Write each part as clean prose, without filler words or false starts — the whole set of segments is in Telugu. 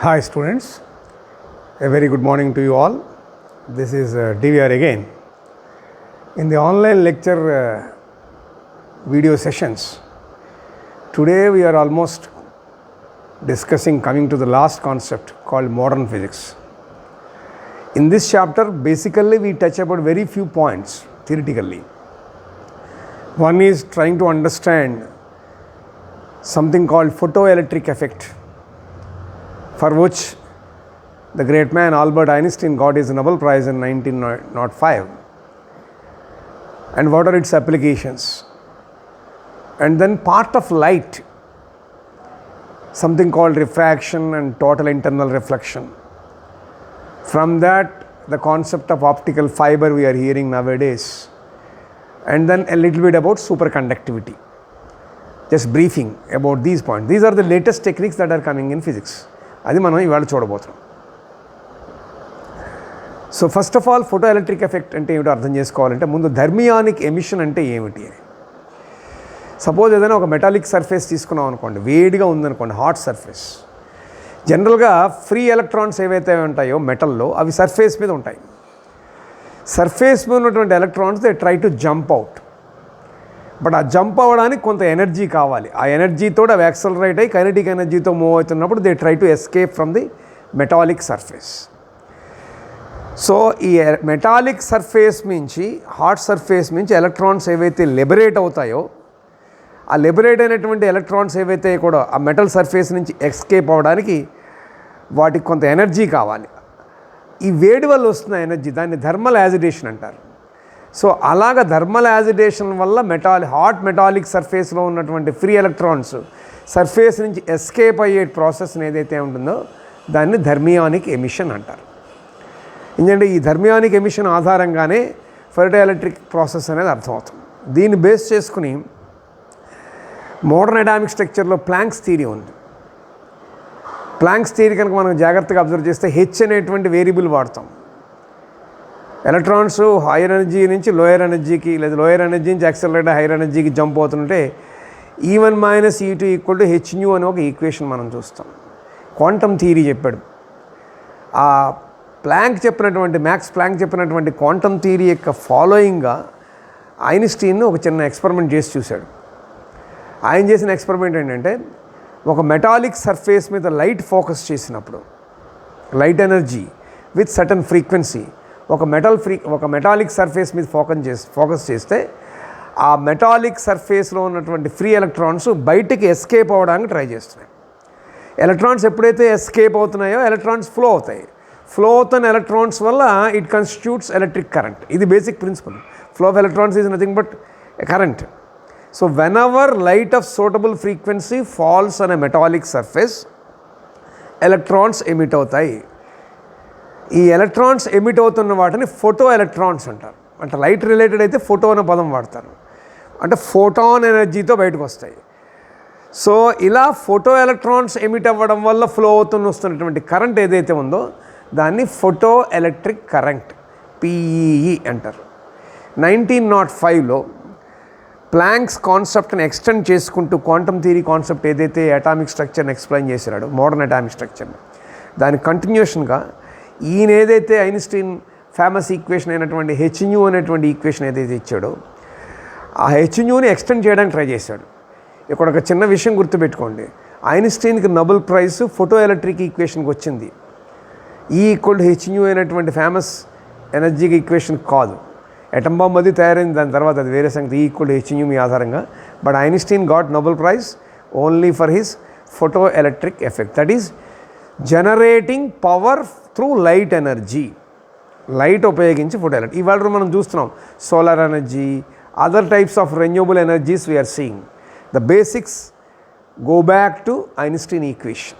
Hi students, a very good morning to you all. This is DVR again. In the online lecture video sessions, today we are almost coming to the last concept called modern physics. In this chapter, basically we touch about very few points theoretically. One is trying to understand something called photoelectric effect, for which the great man Albert Einstein got his Nobel Prize in 1905, and what are its applications. And then part of light, something called refraction and total internal reflection. From that, the concept of optical fiber we are hearing nowadays, and then a little bit about superconductivity. Just briefing about these points. These are the latest techniques that are coming in physics. అది మనం ఇవాళ చూడబోతున్నాం. So first of all photoelectric effect అంటే ఏమిటో అర్థం చేసుకోవాలంటే ముందు థర్మియానిక్ ఎమిషన్ అంటే ఏమిటి అని. సపోజ్ ఏదైనా ఒక మెటాలిక్ సర్ఫేస్ తీసుకున్నాం అనుకోండి, వేడిగా ఉందనుకోండి, హాట్ సర్ఫేస్. జనరల్గా ఫ్రీ ఎలక్ట్రాన్స్ ఏవైతే ఉంటాయో మెటల్లో అవి సర్ఫేస్ మీద ఉంటాయి. సర్ఫేస్ మీద ఉన్నటువంటి electrons they try to jump out. But ఆ జంప్ అవ్వడానికి కొంత ఎనర్జీ కావాలి. ఆ ఎనర్జీతో అవి యాక్సలరేట్ అయ్యి కైనెటిక్ ఎనర్జీతో మూవ్ అవుతున్నప్పుడు they try to escape from the metallic surface. So ఈ మెటాలిక్ సర్ఫేస్ నుంచి, హాట్ సర్ఫేస్ నుంచి ఎలక్ట్రాన్స్ ఏవైతే లిబరేట్ అవుతాయో, ఆ లిబరేట్ అయినటువంటి ఎలక్ట్రాన్స్ ఏవైతే కూడా ఆ మెటల్ సర్ఫేస్ నుంచి ఎస్కేప్ అవ్వడానికి వాటికి కొంత ఎనర్జీ కావాలి. ఈ వేడి వల్ల వస్తున్న ఎనర్జీ దాన్ని థర్మల్ యాజిటేషన్ అంటారు. సో అలాగ థర్మల్ యాజిటేషన్ వల్ల హాట్ మెటాలిక్ సర్ఫేస్లో ఉన్నటువంటి ఫ్రీ ఎలక్ట్రాన్స్ సర్ఫేస్ నుంచి ఎస్కేప్ అయ్యే ప్రాసెస్ ఏదైతే ఉంటుందో దాన్ని థర్మియానిక్ ఎమిషన్ అంటారు. ఎందుకంటే ఈ థర్మియానిక్ ఎమిషన్ ఆధారంగానే ఫోటోఎలక్ట్రిక్ ప్రాసెస్ అనేది అర్థమవుతుంది. దీన్ని బేస్ చేసుకుని మోడర్న్ అటామిక్ స్ట్రక్చర్లో ప్లాంక్స్ థియరీ ఉంది. ప్లాంక్స్ థియరీ కనుక మనం జాగ్రత్తగా అబ్జర్వ్ చేస్తే హెచ్ అనేటువంటి వేరియబుల్ వాడతాం. ఎలక్ట్రాన్స్ హైయర్ ఎనర్జీ నుంచి లోయర్ ఎనర్జీకి, లేదా లోయర్ ఎనర్జీ నుంచి యాక్సలరేట్ హైయర్ ఎనర్జీకి జంప్ అవుతుంటే E1 - E2 = hν అని ఒక ఈక్వేషన్ మనం చూస్తాం. క్వాంటమ్ థియరీ చెప్పాడు. ఆ మ్యాక్స్ ప్లాంక్ చెప్పినటువంటి క్వాంటమ్ థియరీ యొక్క ఫాలోయింగ్గా ఐన్స్టీన్ ఒక చిన్న ఎక్స్పెరిమెంట్ చేసి చూశాడు. ఆయన చేసిన ఎక్స్పెరిమెంట్ ఏంటంటే, ఒక మెటాలిక్ సర్ఫేస్ మీద లైట్ ఫోకస్ చేసినప్పుడు, light energy with certain frequency ఒక మెటాలిక్ సర్ఫేస్ మీద ఫోకస్ చేస్తే ఆ మెటాలిక్ సర్ఫేస్లో ఉన్నటువంటి ఫ్రీ ఎలక్ట్రాన్స్ బయటికి ఎస్కేప్ అవ్వడానికి ట్రై చేస్తున్నాయి. ఎలక్ట్రాన్స్ ఎప్పుడైతే ఎస్కేప్ అవుతున్నాయో ఎలక్ట్రాన్స్ ఫ్లో అవుతున్న ఎలక్ట్రాన్స్ వల్ల ఇట్ కన్స్టిట్యూట్స్ ఎలక్ట్రిక్ కరెంట్. ఇది basic principle. Flow of electrons is nothing but current. So whenever light of suitable frequency falls on a metallic surface, electrons emit అవుతాయి. ఈ ఎలక్ట్రాన్స్ ఎమిట్ అవుతున్న వాటిని ఫోటో ఎలక్ట్రాన్స్ అంటారు. అంటే లైట్ రిలేటెడ్ అయితే ఫోటో అనే పదం వాడతారు. అంటే ఫోటాన్ ఎనర్జీతో బయటకు వస్తాయి. సో ఇలా ఫోటో ఎలక్ట్రాన్స్ ఎమిట్ అవ్వడం వల్ల ఫ్లో వస్తున్నటువంటి కరెంట్ ఏదైతే ఉందో దాన్ని ఫోటో ఎలక్ట్రిక్ కరెంట్, PEE అంటారు. 1905లో ప్లాంక్స్ కాన్సెప్ట్ని ఎక్స్టెండ్ చేసుకుంటూ క్వాంటమ్ థియరీ కాన్సెప్ట్ ఏదైతే అటామిక్ స్ట్రక్చర్ని ఎక్స్ప్లెయిన్ చేశాడో, మోడర్న్ అటామిక్ స్ట్రక్చర్ని, దాని కంటిన్యూషన్గా ఈయన ఏదైతే ఐన్స్టీన్ ఫేమస్ ఈక్వేషన్ అయినటువంటి hν అనేటువంటి ఈక్వేషన్ ఏదైతే ఇచ్చాడో ఆ hνని ఎక్స్టెండ్ చేయడానికి ట్రై చేశాడు. ఇక్కడ ఒక చిన్న విషయం గుర్తుపెట్టుకోండి, ఐన్స్టీన్కి నోబెల్ ప్రైజ్ ఫోటో ఎలక్ట్రిక్ ఈక్వేషన్కి వచ్చింది. E=hν అయినటువంటి ఫేమస్ ఎనర్జీకి ఈక్వేషన్ కాదు. ఎటమ్ బాంబ్ అది తయారైంది, దాని తర్వాత అది వేరే సంగతి. E=hν మీ ఆధారంగా. But Einstein got Nobel prize only for his photo electric effect, that is generating power through light energy. Light ఉపయోగించి ఫోటో ఎలక్ట్రిక్. ఇవాళ మనం చూస్తున్నాం solar energy, other types of renewable energies we are seeing. The basics go back to Einstein equation.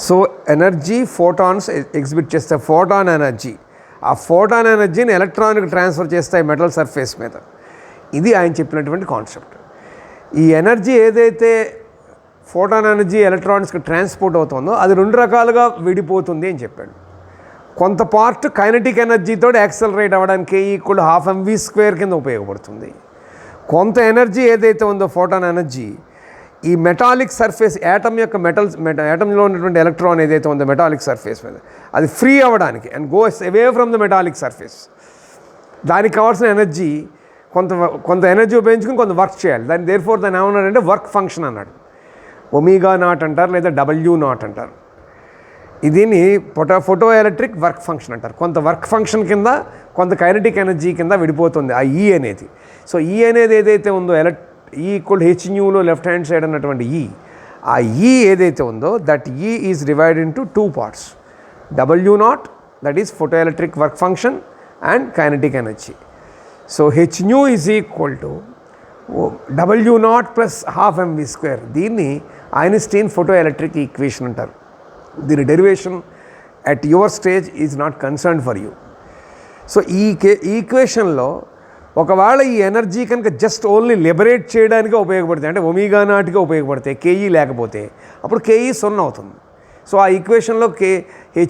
So energy photons exhibit చేస్తే ఫోటాన్ ఎనర్జీ, ఆ ఫోటాన్ ఎనర్జీని ఎలక్ట్రాన్కి ట్రాన్స్ఫర్ చేస్తాయి మెటల్ సర్ఫేస్ మీద. ఇది ఆయన చెప్పినటువంటి కాన్సెప్ట్. ఈ ఎనర్జీ ఏదైతే ఫోటాన్ ఎనర్జీ ఎలక్ట్రాన్స్కి ట్రాన్స్పోర్ట్ అవుతుందో అది రెండు రకాలుగా విడిపోతుంది అని చెప్పాడు. కొంత పార్ట్ కైనెటిక్ ఎనర్జీతో యాక్సలరేట్ అవ్వడానికి ½ mv² కింద ఉపయోగపడుతుంది. కొంత ఎనర్జీ ఏదైతే ఉందో ఫోటాన్ ఎనర్జీ ఈ మెటాలిక్ సర్ఫేస్ యాటమ్ యొక్క యాటంలో ఉన్నటువంటి ఎలక్ట్రాన్ ఏదైతే ఉందో మెటాలిక్ సర్ఫేస్ మీద అది ఫ్రీ అవ్వడానికి and goes away from the metallic surface, దానికి కావాల్సిన ఎనర్జీ కొంత ఎనర్జీ ఉపయోగించుకుని కొంత వర్క్ చేయాలి. దాన్ని దాన్ని ఏమన్నాడంటే వర్క్ ఫంక్షన్ అన్నాడు. ఒమేగా నాట్ అంటారు లేదా W0 అంటారు. దీన్ని ఫోటో ఎలక్ట్రిక్ వర్క్ ఫంక్షన్ అంటారు. కొంత వర్క్ ఫంక్షన్ కింద కొంత కైనటిక్ ఎనర్జీ కింద విడిపోతుంది ఆ E అనేది. సో E అనేది ఏదైతే ఉందో E equal hν left hand side అన్నటువంటి ఆ E ఏదైతే ఉందో that E is divided into 2 parts. W0 that is photo electric work function and kinetic energy. So hν is equal to W0 plus ½ mv². దీన్ని ఐన్స్టీన్ ఫోటో ఎలక్ట్రిక్ ఈక్వేషన్ అంటారు. దీని derivation at your stage is not concern for you. So ఈ ఈక్వేషన్లో ఒకవేళ ఈ ఎనర్జీ కనుక జస్ట్ ఓన్లీ లిబరేట్ చేయడానికే ఉపయోగపడుతుంది, అంటే ఒమేగా నాట్గా ఉపయోగపడతాయి, KE లేకపోతే అప్పుడు KE 0 అవుతుంది. సో ఆ ఈక్వేషన్లో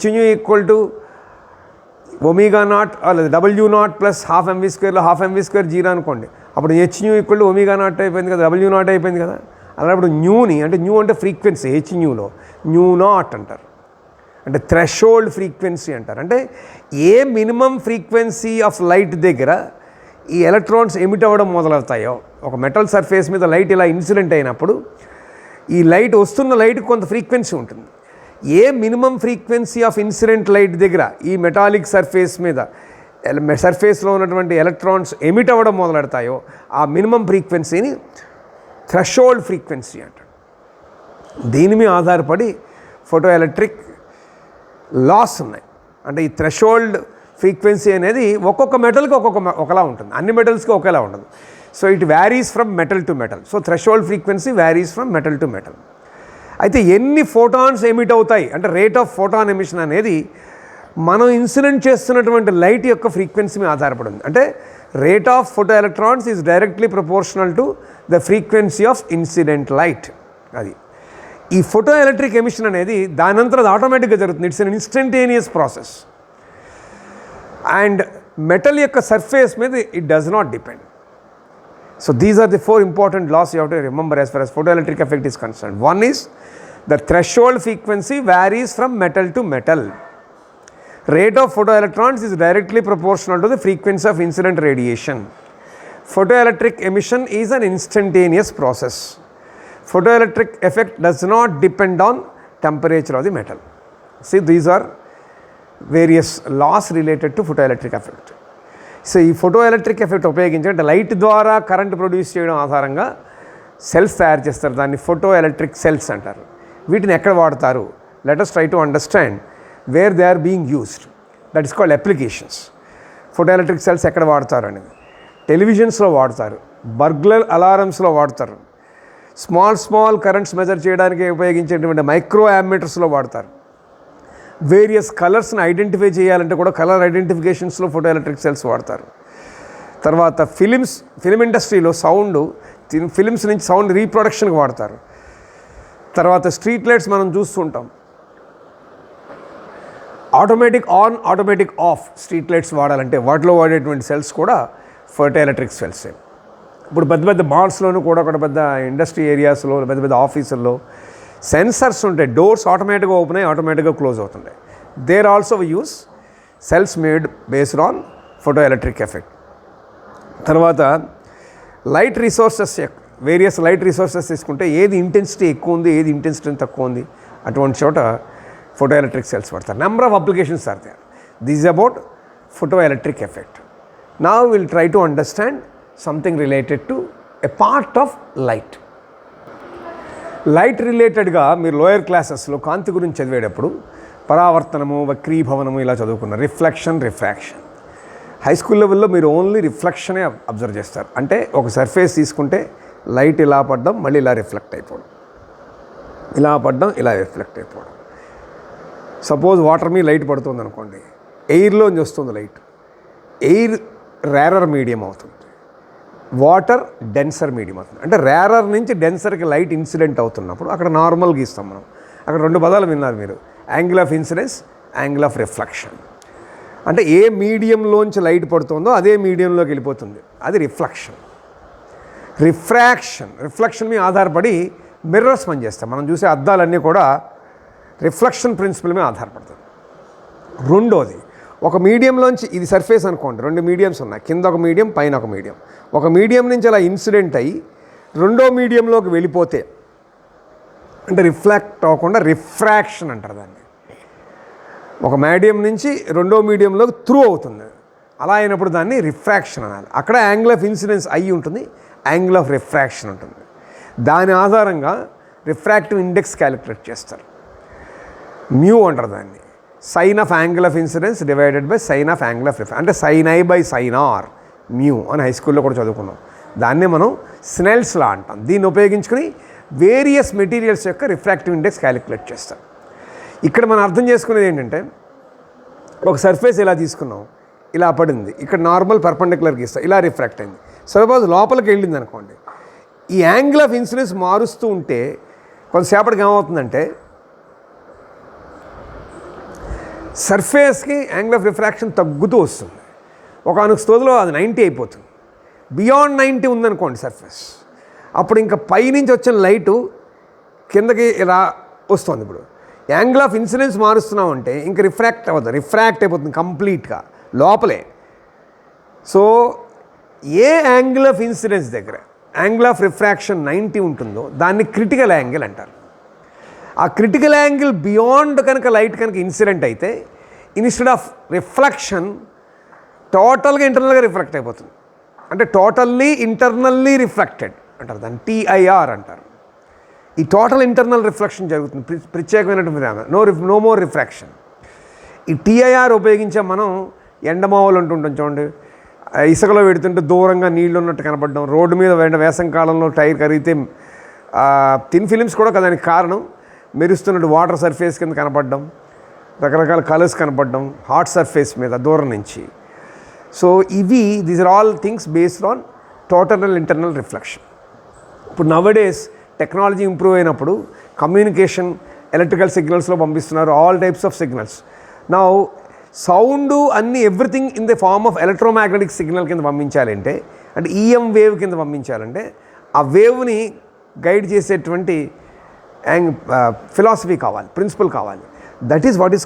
hν ఈక్వల్ టు ఒమేగా0 లేదా W0 ప్లస్ ½ mv²లో ½ mv² 0 అనుకోండి, అప్పుడు hν ఈక్వల్ టు ఒమేగా0 అయిపోయింది కదా, W0 అయిపోయింది కదా. అలాంటప్పుడు న్యూని అంటే అంటే ఫ్రీక్వెన్సీ hνలో μ0 అంటారు, అంటే థ్రెషోల్డ్ ఫ్రీక్వెన్సీ అంటారు. అంటే ఏ మినిమం ఫ్రీక్వెన్సీ ఆఫ్ లైట్ దగ్గర ఈ ఎలక్ట్రాన్స్ ఎమిట్ అవ్వడం మొదలవుతాయో, ఒక మెటల్ సర్ఫేస్ మీద లైట్ ఇలా ఇన్సిడెంట్ అయినప్పుడు ఈ లైట్ వస్తున్న లైట్కి కొంత ఫ్రీక్వెన్సీ ఉంటుంది. ఏ minimum frequency of incident light దగ్గర ఈ మెటాలిక్ సర్ఫేస్ మీద సర్ఫేస్లో ఉన్నటువంటి ఎలక్ట్రాన్స్ ఎమిట్ అవ్వడం మొదలెడతాయో ఆ మినిమం ఫ్రీక్వెన్సీని థ్రెషోల్డ్ ఫ్రీక్వెన్సీ అంటారు. దీని మీద ఆధారపడి ఫోటో ఎలక్ట్రిక్ లాస్ ఉన్నాయి. అంటే ఈ థ్రెషోల్డ్ ఫ్రీక్వెన్సీ అనేది ఒక్కొక్క మెటల్కి ఒకలా ఉంటుంది, అన్ని మెటల్స్కి ఒకేలా ఉండదు. So it varies from metal to metal. So threshold frequency varies from metal to metal. అయితే ఎన్ని ఫోటాన్స్ ఎమిట్ అవుతాయి అంటే రేట్ ఆఫ్ ఫోటాన్ ఎమిషన్ అనేది మనం ఇన్సిడెంట్ చేస్తున్నటువంటి లైట్ యొక్క ఫ్రీక్వెన్సీ మీద ఆధారపడి ఉంది. అంటే rate of photo electrons is directly proportional to the frequency of incident light. అది ఈ ఫోటో ఎలక్ట్రిక్ ఎమిషన్ అనేది దానంతరం అది ఆటోమేటిక్గా జరుగుతుంది. It's an instantaneous process. And metal యొక్క సర్ఫేస్ మీద it does not depend. So these are the 4 important laws you have to remember as far as photoelectric effect is concerned. One is the threshold frequency varies from metal to metal. Rate of photoelectrons is directly proportional to the frequency of incident radiation. Photoelectric emission is an instantaneous process. Photoelectric effect does not depend on temperature of the metal. See, these are various laws related to photoelectric effect. So ఈ ఫోటో ఎలక్ట్రిక్ ఎఫెక్ట్ ఉపయోగించి అంటే లైట్ ద్వారా కరెంట్ ప్రొడ్యూస్ చేయడం ఆధారంగా సెల్స్ తయారు చేస్తారు. దాన్ని ఫోటో ఎలక్ట్రిక్ సెల్స్ అంటారు. వీటిని ఎక్కడ వాడతారు? Let us try to understand where they are being used. That is called applications. Photo electric cells ఎక్కడ వాడతారు అనేది టెలివిజన్స్లో వాడతారు, బర్గ్లర్ అలారమ్స్లో వాడతారు, స్మాల్ కరెంట్స్ మెజర్ చేయడానికి ఉపయోగించేటువంటి మైక్రో యామ్మీటర్స్లో వాడతారు. వేరియస్ కలర్స్ని ఐడెంటిఫై చేయాలంటే కూడా కలర్ ఐడెంటిఫికేషన్స్లో ఫోటో ఎలక్ట్రిక్ సెల్స్ వాడతారు. తర్వాత ఫిలిం ఇండస్ట్రీలో ఫిలిమ్స్ నుంచి సౌండ్ రీప్రొడక్షన్కి వాడతారు. తర్వాత స్ట్రీట్ లైట్స్ మనం చూస్తుంటాం, automatic on automatic of street lights వాడాలంటే వాటిలో వాడేటువంటి సెల్స్ కూడా ఫోటో ఎలక్ట్రిక్ సెల్సే. ఇప్పుడు పెద్ద మాల్స్లోనూ కూడా ఒక పెద్ద ఇండస్ట్రీ ఏరియాస్లో పెద్ద ఆఫీసుల్లో సెన్సర్స్ ఉంటాయి. డోర్స్ ఆటోమేటిక్గా ఓపెన్ అయ్యి ఆటోమేటిక్గా క్లోజ్ అవుతుంటాయి. There also use cells made based on photo electric effect. తర్వాత light resources, various light resources తీసుకుంటే ఏది ఇంటెన్సిటీ ఎక్కువ ఉంది, ఏది ఇంటెన్సిటీ తక్కువ ఉంది, అటువంటి చోట ఫోటో ఎలక్ట్రిక్ సెల్స్ వాడతారు. Number of applications are there. This is about photo electric effect. Now will try to understand something related to a part of light. Light రిలేటెడ్గా మీరు లోయర్ క్లాసెస్లో కాంతి గురించి చదివేటప్పుడు పరావర్తనము, వక్రీభవనము ఇలా చదువుకున్నారు. రిఫ్రాక్షన్. హై స్కూల్ లెవెల్లో మీరు ఓన్లీ రిఫ్లెక్షనే అబ్జర్వ్ చేస్తారు. అంటే ఒక సర్ఫేస్ తీసుకుంటే లైట్ ఇలా పడడం, మళ్ళీ ఇలా రిఫ్లెక్ట్ అయిపోవడం, ఇలా పడడం, ఇలా రిఫ్లెక్ట్ అయిపోవడం. సపోజ్ వాటర్ మీద లైట్ పడుతుంది అనుకోండి, ఎయిర్లోంచి వస్తుంది లైట్. ఎయిర్ రేరర్ మీడియం అవుతుంది, వాటర్ డెన్సర్ మీడియం అవుతుంది. అంటే రేరర్ నుంచి డెన్సర్కి లైట్ ఇన్సిడెంట్ అవుతున్నప్పుడు అక్కడ నార్మల్గా ఇస్తాం మనం. అక్కడ 2 పదాలు విన్నారు మీరు, angle of incidence, angle of reflection. అంటే ఏ మీడియంలోంచి లైట్ పడుతుందో అదే మీడియంలోకి వెళ్ళిపోతుంది, అది రిఫ్లెక్షన్. రిఫ్రాక్షన్ మీద ఆధారపడి మిర్రర్స్ పనిచేస్తాయి. మనం చూసే అద్దాలన్నీ కూడా రిఫ్లెక్షన్ ప్రిన్సిపల్ మీద ఆధారపడుతుంది. రెండోది, ఒక మీడియంలోంచి, ఇది సర్ఫేస్ అనుకోండి, 2 మీడియంస్ ఉన్నాయి, కింద ఒక మీడియం, పైన ఒక మీడియం. ఒక మీడియం నుంచి అలా ఇన్సిడెంట్ అయ్యి రెండో మీడియంలోకి వెళ్ళిపోతే, అంటే రిఫ్లెక్ట్ అవ్వకుండా రిఫ్రాక్షన్ అంటారు దాన్ని. ఒక మీడియం నుంచి రెండో మీడియంలోకి త్రూ అవుతుంది, అలా అయినప్పుడు దాన్ని రిఫ్రాక్షన్ అనాలి. అక్కడ యాంగిల్ ఆఫ్ ఇన్సిడెన్స్ అయ్యి ఉంటుంది, యాంగిల్ ఆఫ్ రిఫ్రాక్షన్ ఉంటుంది. దాని ఆధారంగా రిఫ్రాక్టివ్ ఇండెక్స్ క్యాలిక్యులేట్ చేస్తారు. మ్యూ అంటారు దాన్ని. Sine of angle of incidence divided by sine of angle of refraction, అంటే sine i by sine r mu అని హై స్కూల్లో కూడా చదువుకున్నాం. దాన్నే మనం స్నెల్స్ లా అంటాం. దీన్ని ఉపయోగించుకుని వేరియస్ మెటీరియల్స్ యొక్క రిఫ్రాక్టివ్ ఇండెక్స్ క్యాలిక్యులేట్ చేస్తాం. ఇక్కడ మనం అర్థం చేసుకునేది ఏంటంటే, ఒక సర్ఫేస్ ఇలా తీసుకున్నాం, ఇలా పడింది, ఇక్కడ నార్మల్ పర్పెండిక్యులర్కి ఇస్తాం, ఇలా రిఫ్రాక్ట్ అయింది. సపోజ్ లోపలికి వెళ్ళింది అనుకోండి, ఈ యాంగిల్ ఆఫ్ ఇన్సిడెన్స్ మారుస్తూ ఉంటే కొంతసేపటికి ఏమవుతుందంటే సర్ఫేస్కి యాంగిల్ ఆఫ్ రిఫ్రాక్షన్ తగ్గుతూ వస్తుంది. ఒక స్థోదిలో అది 90 అయిపోతుంది. బియాండ్ 90 ఉందనుకోండి సర్ఫేస్, అప్పుడు ఇంకా పైనుంచి వచ్చిన లైటు కిందకి ఇలా వస్తుంది. ఇప్పుడు యాంగిల్ ఆఫ్ ఇన్సిడెన్స్ మారుస్తున్నామంటే ఇంకా రిఫ్రాక్ట్ అవ్వదు, రిఫ్రాక్ట్ అయిపోతుంది కంప్లీట్గా లోపలే. So A angle of incidence దగ్గర యాంగిల్ ఆఫ్ రిఫ్రాక్షన్ 90 ఉంటుందో దాన్ని క్రిటికల్ యాంగిల్ అంటారు. ఆ క్రిటికల్ యాంగిల్ బియాండ్ కనుక లైట్ కనుక ఇన్సిడెంట్ అయితే, ఇన్స్టెడ్ ఆఫ్ రిఫ్లెక్షన్ టోటల్గా ఇంటర్నల్గా రిఫ్లెక్ట్ అయిపోతుంది. అంటే టోటల్లీ ఇంటర్నల్లీ రిఫ్లెక్టెడ్ అంటారు, దాన్ని TIR అంటారు. ఈ టోటల్ ఇంటర్నల్ రిఫ్లెక్షన్ జరుగుతుంది, ప్రత్యేకమైనటువంటి నో మోర్ రిఫ్రాక్షన్. ఈ TIR ఉపయోగించే మనం ఎండమావులు అంటుంటాం చూడండి, ఇసుకలో పెడుతుంటే దూరంగా నీళ్ళు ఉన్నట్టు కనపడడం, రోడ్డు మీద వేసవి కాలంలో టైర్ కరిగితే థిన్ ఫిలిమ్స్ కూడా దానికి కారణం, మెరుస్తున్నట్టు వాటర్ సర్ఫేస్ కింద కనపడడం, రకరకాల కలర్స్ కనపడడం హాట్ సర్ఫేస్ మీద దూరం నుంచి. So these are all things based on total and internal reflection. ఇప్పుడు నవడేస్ టెక్నాలజీ ఇంప్రూవ్ అయినప్పుడు కమ్యూనికేషన్ ఎలక్ట్రికల్ సిగ్నల్స్లో పంపిస్తున్నారు, ఆల్ టైప్స్ ఆఫ్ సిగ్నల్స్. నా సౌండ్ అన్నీ everything in the form of electromagnetic signal కింద పంపించాలంటే, అంటే EM వేవ్ కింద పంపించాలంటే, ఆ వేవ్ని గైడ్ చేసేటువంటి ఫిలాసఫీ కావాలి, ప్రిన్సిపల్ కావాలి. That is what is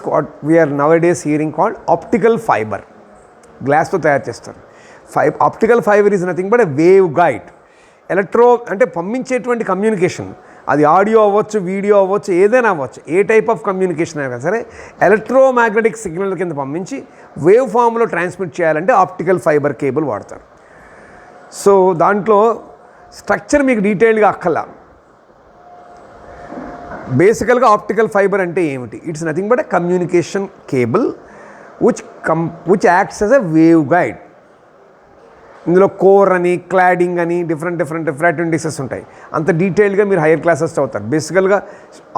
we are nowadays hearing called optical fibre. గ్లాస్తో తయారు చేస్తారు. Optical fibre is nothing but a wave guide. అంటే పంపించేటువంటి కమ్యూనికేషన్, అది ఆడియో అవ్వచ్చు, వీడియో అవ్వచ్చు, ఏదైనా అవ్వచ్చు, ఏ టైప్ ఆఫ్ కమ్యూనికేషన్ అయినా సరే ఎలక్ట్రోమాగ్నెటిక్ సిగ్నల్ కింద పంపించి వేవ్ ఫామ్లో ట్రాన్స్మిట్ చేయాలంటే ఆప్టికల్ ఫైబర్ కేబుల్ వాడతారు. సో దాంట్లో స్ట్రక్చర్ మీకు డీటెయిల్డ్గా అక్కర్లా. బేసికల్గా ఆప్టికల్ ఫైబర్ అంటే ఏమిటి? It's nothing but a communication cable which acts as a wave guide. ఇందులో కోర్ అని, క్లాడింగ్ అని, డిఫరెంట్ రిఫ్రాక్టివ్ ఇండెక్సెస్ ఉంటాయి. అంత డీటెయిల్గా మీరు హైయర్ క్లాసెస్ చదువుతారు. బేసికల్గా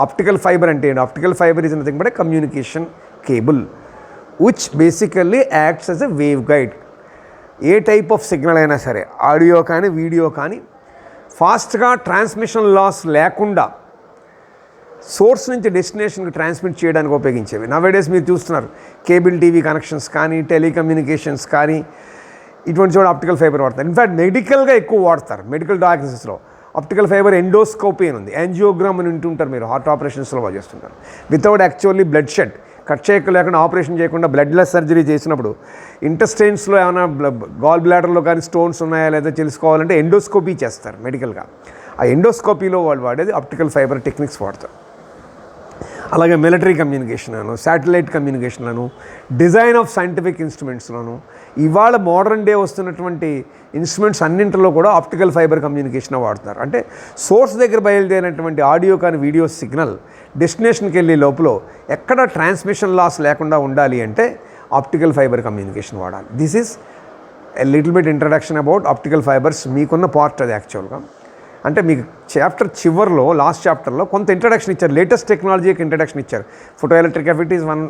ఆప్టికల్ ఫైబర్ అంటే ఏంటి? Optical fibre is nothing but a communication cable which basically acts as a wave guide. A type of signal అయినా సరే, ఆడియో కానీ వీడియో కానీ, ఫాస్ట్గా ట్రాన్స్మిషన్ లాస్ లేకుండా సోర్స్ నుంచి డెస్టినేషన్కి ట్రాన్స్మిట్ చేయడానికి ఉపయోగించేవి. నవేడేస్ మీరు చూస్తున్నారు, కేబుల్ టీవీ కనెక్షన్స్ కానీ, టెలికమ్యూనికేషన్స్ కానీ, ఇటువంటి చోట ఆప్టికల్ ఫైబర్ వాడతారు. ఇన్ఫ్యాక్ట్ మెడికల్గా ఎక్కువ వాడతారు. మెడికల్ డయాగ్నోసిస్లో ఆప్టికల్ ఫైబర్ ఎండోస్కోపీ అని ఉంది, యాంజియోగ్రామ్ అని వింటుంటారు మీరు, హార్ట్ ఆపరేషన్స్లో చేస్తుంటారు. Without actually blood shed, cut చేయలేకుండా, ఆపరేషన్ చేయకుండా బ్లడ్లెస్ సర్జరీ చేసినప్పుడు ఇంటెస్టైన్స్లో ఏమైనా గాల్ బ్లాడర్లో కానీ స్టోన్స్ ఉన్నాయా లేదా తెలుసుకోవాలంటే ఎండోస్కోపీ చేస్తారు మెడికల్గా. ఆ ఎండోస్కోపీలో వాళ్ళు వాడేది ఆప్టికల్ ఫైబర్ టెక్నిక్స్ వాడతారు. అలాగే మిలిటరీ కమ్యూనికేషన్లను, శాటిలైట్ కమ్యూనికేషన్లను, డిజైన్ ఆఫ్ సైంటిఫిక్ ఇన్స్ట్రుమెంట్స్లోను, ఇవాళ మోడర్న్ డే వస్తున్నటువంటి ఇన్స్ట్రుమెంట్స్ అన్నింటిలో కూడా ఆప్టికల్ ఫైబర్ కమ్యూనికేషన్ వాడుతున్నారు. అంటే సోర్స్ దగ్గర బయలుదేరినటువంటి ఆడియో కానీ వీడియో సిగ్నల్ డెస్టినేషన్కి వెళ్ళే లోపల ఎక్కడ ట్రాన్స్మిషన్ లాస్ లేకుండా ఉండాలి అంటే ఆప్టికల్ ఫైబర్ కమ్యూనికేషన్ వాడాలి. This is a little bit introduction about optical fibres. మీకున్న పార్ట్ అది యాక్చువల్గా. అంటే మీకు చాప్టర్ చివర్లో, లాస్ట్ చాప్టర్లో కొంత ఇంట్రడక్షన్ ఇచ్చారు, లేటెస్ట్ టెక్నాలజీకి ఇంట్రడక్షన్ ఇచ్చారు. Photo electric effect is one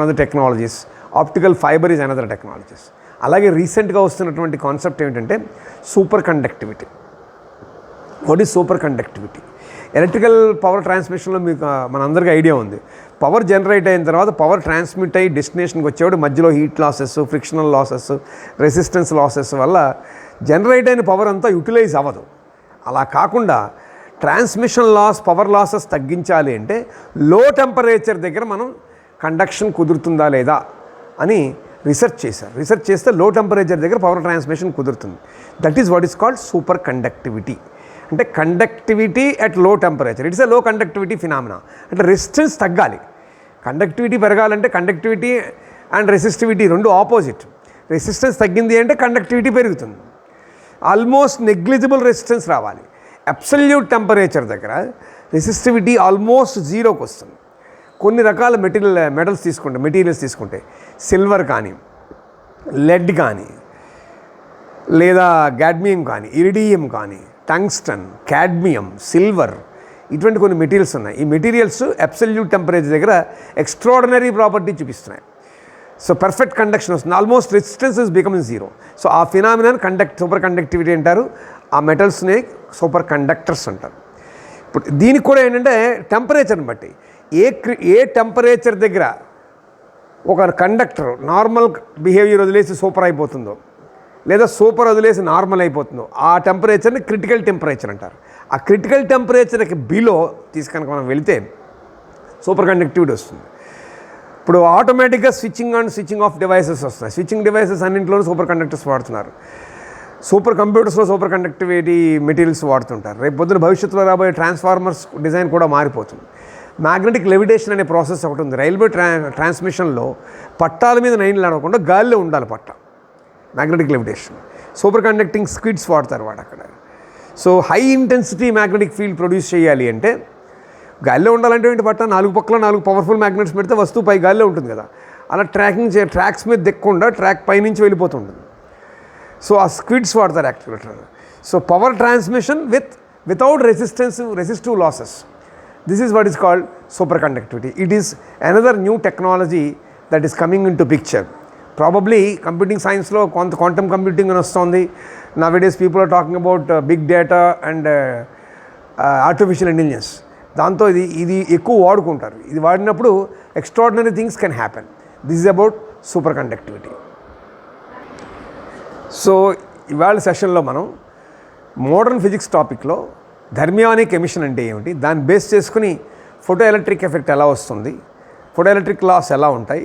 of the technologies, optical fibre is another technologies. అలాగే రీసెంట్గా వస్తున్నటువంటి కాన్సెప్ట్ ఏమిటంటే super conductivity. What is super conductivity? Electrical power ట్రాన్స్మిషన్లో మీకు మనందరికీ ఐడియా ఉంది. పవర్ జనరేట్ అయిన తర్వాత పవర్ ట్రాన్స్మిట్ అయ్యి డెస్టినేషన్కి వచ్చేవాడు మధ్యలో heat losses, frictional losses, resistance losses వల్ల జనరేట్ అయిన పవర్ అంతా యూటిలైజ్ అవ్వదు. అలా కాకుండా ట్రాన్స్మిషన్ లాస్, పవర్ లాసెస్ తగ్గించాలి అంటే లో టెంపరేచర్ దగ్గర మనం కండక్షన్ కుదురుతుందా లేదా అని రీసెర్చ్ చేశారు. రీసెర్చ్ చేస్తే లో టెంపరేచర్ దగ్గర పవర్ ట్రాన్స్మిషన్ కుదురుతుంది. That is what is called super conductivity. అంటే conductivity at low temperature, it's a low conductivity phenomena. అంటే రెసిస్టెన్స్ తగ్గాలి. కండక్టివిటీ పెరగాలంటే కండక్టివిటీ అండ్ రెసిస్టివిటీ రెండు ఆపోజిట్. రెసిస్టెన్స్ తగ్గింది అంటే కండక్టివిటీ పెరుగుతుంది. ఆల్మోస్ట్ నెగ్లిజిబుల్ రెసిస్టెన్స్ రావాలి. అబ్సల్యూట్ టెంపరేచర్ దగ్గర రెసిస్టివిటీ ఆల్మోస్ట్ జీరోకి వస్తుంది. కొన్ని రకాల మెటీరియల్స్ తీసుకుంటే సిల్వర్ కానీ, లెడ్ కానీ, లేదా గాడ్మియం కానీ, ఇరిడియం కానీ, టంగ్స్టన్, క్యాడ్మియం, సిల్వర్, ఇటువంటి కొన్ని మెటీరియల్స్ ఉన్నాయి. ఈ మెటీరియల్స్ అబ్సల్యూట్ టెంపరేచర్ దగ్గర ఎక్స్ట్రాడినరీ ప్రాపర్టీ చూపిస్తున్నాయి. సో పర్ఫెక్ట్ కండక్షన్ వస్తుంది. Almost resistance is becoming zero. So ఆ ఫినామినాన్ సూపర్ కండక్టివిటీ అంటారు. ఆ మెటల్స్ని సూపర్ కండక్టర్స్ అంటారు. ఇప్పుడు దీనికి కూడా ఏంటంటే టెంపరేచర్ని బట్టి ఏ టెంపరేచర్ దగ్గర ఒక కండక్టర్ నార్మల్ బిహేవియర్ వదిలేసి సూపర్ అయిపోతుందో, లేదా సూపర్ వదిలేసి నార్మల్ అయిపోతుందో, ఆ టెంపరేచర్ని క్రిటికల్ టెంపరేచర్ అంటారు. ఆ క్రిటికల్ టెంపరేచర్కి బిలో తీసుకనుక మనం వెళితే సూపర్ కండక్టివిటీ వస్తుంది. ఇప్పుడు ఆటోమేటిక్గా switching on switching of devices వస్తున్నాయి. స్విచ్చింగ్ డివైసెస్ అన్నింటిలోనూ సూపర్ కండక్టర్స్ వాడుతున్నారు. సూపర్ కంప్యూటర్స్లో సూపర్ కండక్టివిటీ మెటీరియల్స్ వాడుతుంటారు. రేపు పొద్దున భవిష్యత్తులో రాబోయే ట్రాన్స్ఫార్మర్స్ డిజైన్ కూడా మారిపోతుంది. మ్యాగ్నెటిక్ లెవిటేషన్ అనే ప్రాసెస్ ఒకటి ఉంది. రైల్వే ట్రాన్స్మిషన్లో పట్టాల మీద నైన్లు నడవకుండా గాలిలో ఉండాలి పట్ట. Magnetic levitation, super conducting squids వాడతారు వాడు అక్కడ. So high intensity magnetic field produce చేయాలి అంటే గాలిలో ఉండాలంటే ఏంటి, పట్ట 4 పక్కల 4 పవర్ఫుల్ మ్యాగ్నెట్స్ పెడితే వస్తువు పై గాలిలో ఉంటుంది కదా. అలా ట్రాక్స్ మీద దిక్కకుండా ట్రాక్ పైనుంచి వెళ్ళిపోతుంటుంది. సో ఆ స్క్విడ్స్ వాడతారు యాక్చువల్గా. So power transmission without resistive losses. This is what is called superconductivity. It is another new technology that is coming into picture. Probably computing science lo quantum computing అని వస్తుంది. Nowadays people are talking about big data and artificial intelligence. దాంతో ఇది ఎక్కువ వాడుకుంటారు. ఇది వాడినప్పుడు extraordinary things can happen. This is about super conductivity. So ఇవాళ సెషన్లో మనం మోడర్న్ ఫిజిక్స్ టాపిక్లో థర్మియానిక్ ఎమిషన్ అంటే ఏమిటి, దాన్ని బేస్ చేసుకుని ఫోటో ఎలక్ట్రిక్ ఎఫెక్ట్ ఎలా వస్తుంది, ఫోటో ఎలక్ట్రిక్ లాస్ ఎలా ఉంటాయి,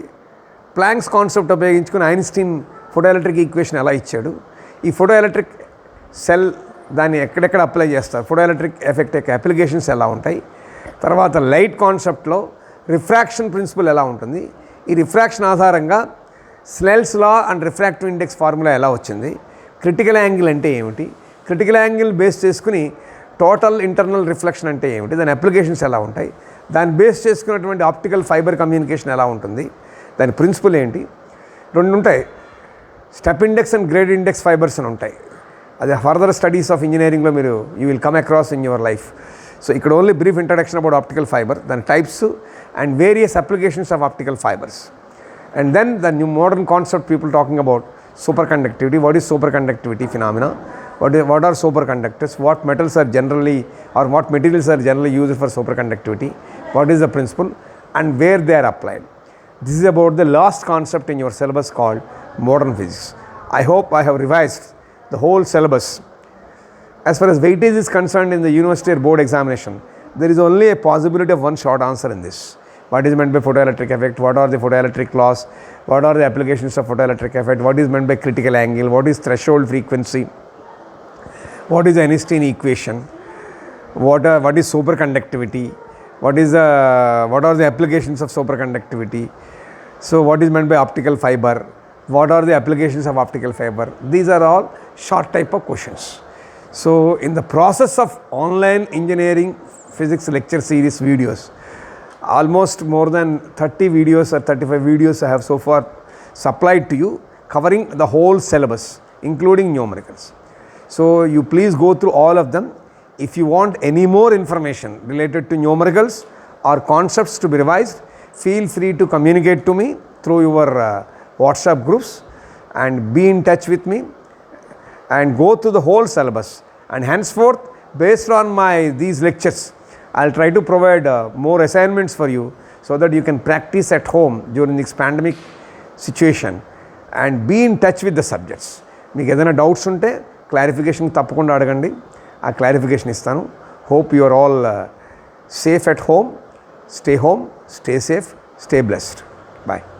ప్లాంక్స్ కాన్సెప్ట్ ఉపయోగించుకుని ఐన్స్టీన్ ఫోటో ఎలక్ట్రిక్ ఈక్వేషన్ ఎలా ఇచ్చాడు, ఈ ఫోటో ఎలక్ట్రిక్ సెల్ దాన్ని ఎక్కడెక్కడ అప్లై చేస్తారు, ఫోటో ఎలక్ట్రిక్ ఎఫెక్ట్ యొక్క అప్లికేషన్స్ ఎలా ఉంటాయి, తర్వాత లైట్ కాన్సెప్ట్లో రిఫ్రాక్షన్ ప్రిన్సిపల్ ఎలా ఉంటుంది, ఈ రిఫ్రాక్షన్ ఆధారంగా Snell's law and refractive index formula ఎలా వచ్చింది, క్రిటికల్ యాంగిల్ అంటే ఏమిటి, క్రిటికల్ యాంగిల్ బేస్ చేసుకుని టోటల్ ఇంటర్నల్ రిఫ్లెక్షన్ అంటే ఏమిటి, దాని అప్లికేషన్స్ ఎలా ఉంటాయి, దాన్ని బేస్ చేసుకున్నటువంటి ఆప్టికల్ ఫైబర్ కమ్యూనికేషన్ ఎలా ఉంటుంది, దాని ప్రిన్సిపల్ ఏంటి, రెండు ఉంటాయి. Step index and grade index fibres అని ఉంటాయి. అది ఫర్దర్ స్టడీస్ ఆఫ్ ఇంజనీరింగ్లో you will come across in your life. So ఇక్కడ only brief introduction about optical fibre, దాని types and various applications of optical fibres. And then the new modern concept people talking about superconductivity. What is superconductivity phenomena? What are superconductors? What metals are generally, or what materials are generally used for superconductivity? What is the principle and where they are applied? This is about the last concept in your syllabus called modern physics. I hope I have revised the whole syllabus. As far as weightage is concerned in the university or board examination, there is only a possibility of one short answer in this. What is meant by photoelectric effect? What are the photoelectric laws? What are the applications of photoelectric effect? What is meant by critical angle? What is threshold frequency? What is Einstein equation? What is superconductivity? What are the applications of superconductivity? So what is meant by optical fiber? What are the applications of optical fiber? These are all short type of questions. So in the process of online engineering physics lecture series videos, almost more than 30 videos or 35 videos I have so far supplied to you, covering the whole syllabus including numericals. So you please go through all of them. If you want any more information related to numericals or concepts to be revised, feel free to communicate to me through your WhatsApp groups and be in touch with me and go through the whole syllabus. And henceforth, based on these lectures, I'll try to provide more assignments for you so that you can practice at home during this pandemic situation and be in touch with the subjects. మీకు ఏదైనా డౌట్స్ ఉంటే క్లారిఫికేషన్ తప్పకుండా అడగండి, ఆ క్లారిఫికేషన్ ఇస్తాను. Hope you are all safe at home. Stay home, stay safe, stay blessed. Bye.